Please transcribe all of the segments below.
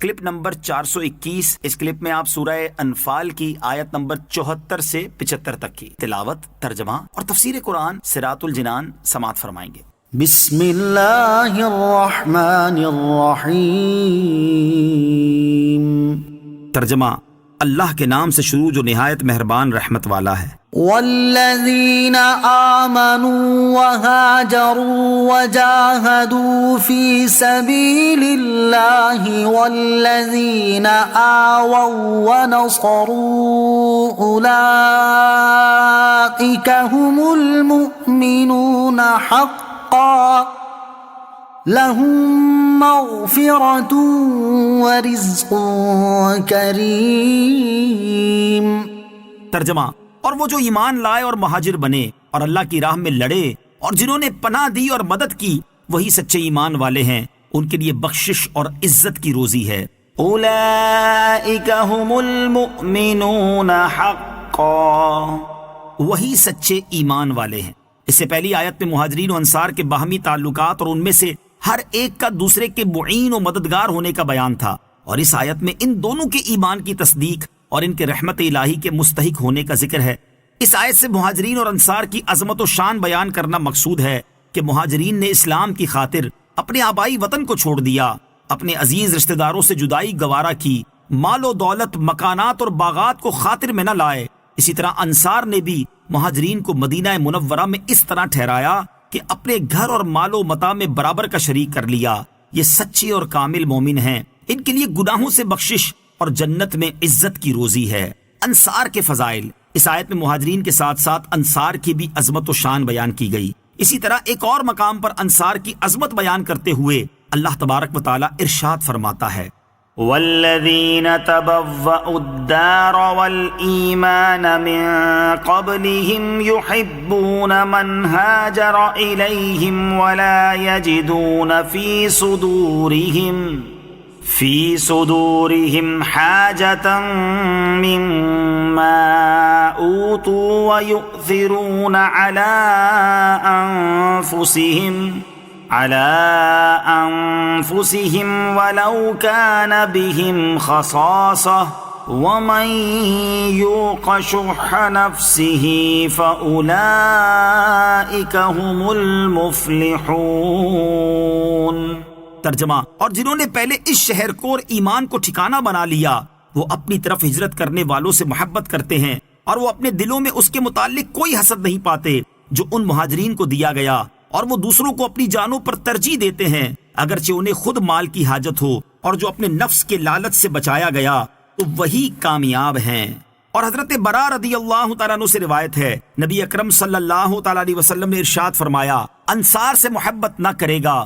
Clip number 421۔ اس clip میں آپ سورہ انفال کی آیت نمبر 74 سے 75 تک کی تلاوت، ترجمہ اور تفسیر قرآن صراط الجنان سماعت فرمائیں گے۔ بسم اللہ الرحمن الرحیم۔ ترجمہ، اللہ کے نام سے شروع جو نہایت مہربان رحمت والا ہے۔ والذین آمنوا وہاجروا وجاہدوا فی سبیل اللہ والذین آووا ونصروا اولئک هم المؤمنون حقا لهم مغفرۃ ورزق کریم۔ ترجمہ، اور وہ جو ایمان لائے اور مہاجر بنے اور اللہ کی راہ میں لڑے اور جنہوں نے پناہ دی اور مدد کی، وہی سچے ایمان والے ہیں، ان کے لیے بخشش اور عزت کی روزی ہے۔ اولئک هم المؤمنون حقا، وہی سچے ایمان والے ہیں۔ اس سے پہلی آیت میں مہاجرین و انصار کے باہمی تعلقات اور ان میں سے ہر ایک کا دوسرے کے معین و مددگار ہونے کا بیان تھا، اور اس آیت میں ان دونوں کے ایمان کی تصدیق اور ان کے رحمت الہی کے مستحق ہونے کا ذکر ہے۔ اس آیت سے مہاجرین اور انصار کی عظمت و شان بیان کرنا مقصود ہے کہ مہاجرین نے اسلام کی خاطر اپنے آبائی وطن کو چھوڑ دیا، اپنے عزیز رشتہ داروں سے جدائی گوارا کی، مال و دولت، مکانات اور باغات کو خاطر میں نہ لائے۔ اسی طرح انصار نے بھی مہاجرین کو مدینہ منورہ میں اس طرح ٹھہرایا کہ اپنے گھر اور مال و متاع میں برابر کا شریک کر لیا۔ یہ سچے اور کامل مومن ہیں، ان کے لیے گناہوں سے بخشش اور جنت میں عزت کی روزی ہے۔ انصار کے فضائل، اس آیت میں مہاجرین کے ساتھ ساتھ انصار کی بھی عظمت و شان بیان کی گئی۔ اسی طرح ایک اور مقام پر انصار کی عظمت بیان کرتے ہوئے اللہ تبارک و تعالی ارشاد فرماتا ہے، والذین تبوأوا الدار والایمان من قبلهم يحبون من هاجر الیہم ولا یجدون فی صدورهم حاجة مما أوتوا ويؤثرون على أنفسهم ولو كان بهم خصاصة ومن يوق شح نفسه فأولئك هم المفلحون۔ ترجمہ، اور جنہوں نے پہلے اس شہر کو اور ایمان کو ٹھکانہ بنا لیا، وہ اپنی طرف ہجرت کرنے والوں سے محبت کرتے ہیں اور وہ اپنے دلوں میں اس کے متعلق کوئی حسد نہیں پاتے جو ان مہاجرین کو دیا گیا، اور وہ دوسروں کو اپنی جانوں پر ترجیح دیتے ہیں اگرچہ انہیں خود مال کی حاجت ہو، اور جو اپنے نفس کے لالچ سے بچایا گیا تو وہی کامیاب ہیں۔ اور حضرت براء رضی اللہ تعالیٰ عنہ سے روایت ہے، نبی اکرم صلی اللہ تعالیٰ علیہ وسلم نے ارشاد فرمایا، انصار سے محبت نہ کرے گا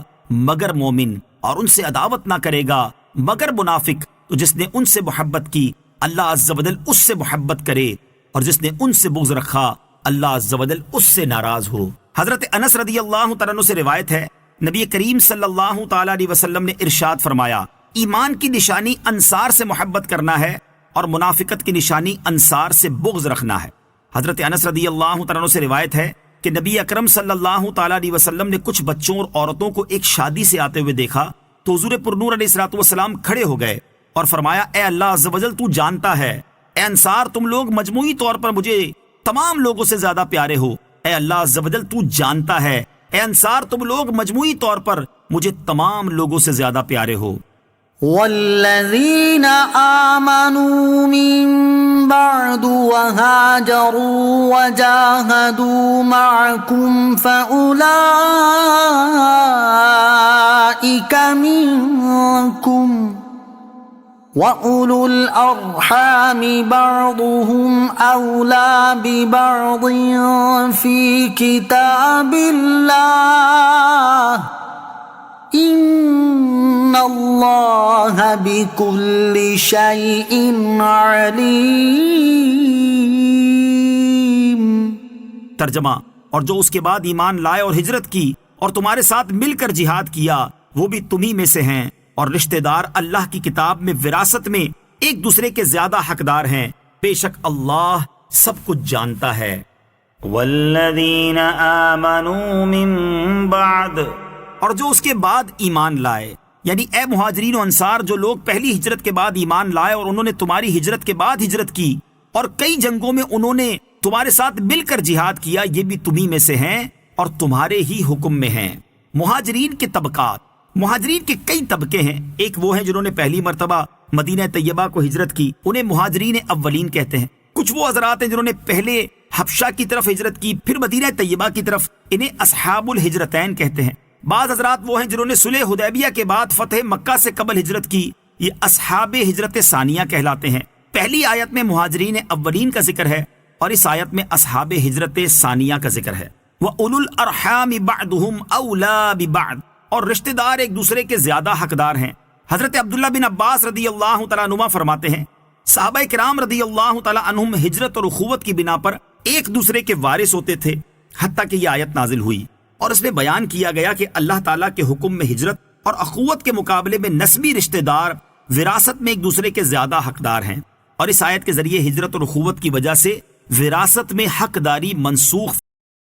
مگر مومن، اور ان سے عداوت نہ کرے گا مگر منافق، تو جس نے ان سے محبت کی اللہ عز و جل اس سے محبت کرے، اور جس نے ان سے بغض رکھا اللہ عز و جل اس سے ناراض ہو۔ حضرت انس رضی اللہ تعالیٰ عنہ سے روایت ہے، نبی کریم صلی اللہ تعالیٰ علیہ وسلم نے ارشاد فرمایا، ایمان کی نشانی انصار سے محبت کرنا ہے اور منافقت کی نشانی انصار سے بغض رکھنا ہے۔ حضرت انس رضی اللہ تعالیٰ عنہ سے روایت ہے کہ نبی اکرم صلی اللہ تعالیٰ علیہ وسلم نے کچھ بچوں اور عورتوں کو ایک شادی سے آتے ہوئے دیکھا تو حضور پرنور علیہ الصلوۃ والسلام کھڑے ہو گئے اور فرمایا، اے اللہ عز و جل تو جانتا ہے، اے انصار تم لوگ مجموعی طور پر مجھے تمام لوگوں سے زیادہ پیارے ہو، اے اللہ عز و جل تو جانتا ہے، اے انصار تم لوگ مجموعی طور پر مجھے تمام لوگوں سے زیادہ پیارے ہو۔ والذین آمنوا من بعد وهاجروا وجاهدوا معكم فأولئك منكم وَأُولُو الْأَرْحَامِ بَعْضُهُمْ أَوْلَى بِبَعْضٍ فِي كِتَابِ اللَّهِ إِنَّ اللَّهَ بِكُلِّ شَيْءٍ عَلِيمٌ۔ ترجمہ، اور جو اس کے بعد ایمان لائے اور ہجرت کی اور تمہارے ساتھ مل کر جہاد کیا، وہ بھی تمہیں میں سے ہیں، اور رشتہ دار اللہ کی کتاب میں وراثت میں ایک دوسرے کے زیادہ حقدار ہیں، بے شک اللہ سب کچھ جانتا ہے۔ والذین آمنوا من بعد، اور جو اس کے بعد ایمان لائے، یعنی اے مہاجرین و انصار، جو لوگ پہلی ہجرت کے بعد ایمان لائے اور انہوں نے تمہاری ہجرت کے بعد ہجرت کی اور کئی جنگوں میں انہوں نے تمہارے ساتھ مل کر جہاد کیا، یہ بھی تمہیں میں سے ہیں اور تمہارے ہی حکم میں ہیں۔ مہاجرین کے طبقات، مہاجرین کے کئی طبقے ہیں۔ ایک وہ ہیں جنہوں نے پہلی مرتبہ مدینہ طیبہ کو ہجرت کی، انہیں مہاجرین اولین کہتے ہیں۔ کچھ وہ حضرات ہیں جنہوں نے پہلے حبشہ کی طرف ہجرت کی، پھر مدینہ طیبہ کی طرف، انہیں اصحاب الہجرتین کہتے ہیں۔ بعض حضرات وہ ہیں جنہوں نے صلح حدیبیہ کے بعد فتح مکہ سے قبل ہجرت کی، یہ اصحاب ہجرت ثانیہ کہلاتے ہیں۔ پہلی آیت میں مہاجرین اولین کا ذکر ہے اور اس آیت میں اصحاب ہجرت ثانیہ کا ذکر ہے۔ وَأُولُو الْأَرْحَامِ بَعْضُهُمْ أَوْلَىٰ بِبَعْضٍ، اور رشتہ دار ایک دوسرے کے زیادہ حقدار ہیں۔ حضرت عبداللہ بن عباس رضی اللہ تعالیٰ عنہما فرماتے ہیں، صحابہ کرام رضی اللہ تعالیٰ عنہم ہجرت اور اخوت کی بنا پر ایک دوسرے کے وارث ہوتے تھے، حتیٰ کہ یہ آیت نازل ہوئی اور اس میں بیان کیا گیا کہ اللہ تعالیٰ کے حکم میں ہجرت اور اخوت کے مقابلے میں نسبی رشتہ دار وراثت میں ایک دوسرے کے زیادہ حقدار ہیں، اور اس آیت کے ذریعے ہجرت اور اخوت کی وجہ سے وراثت میں حقداری منسوخ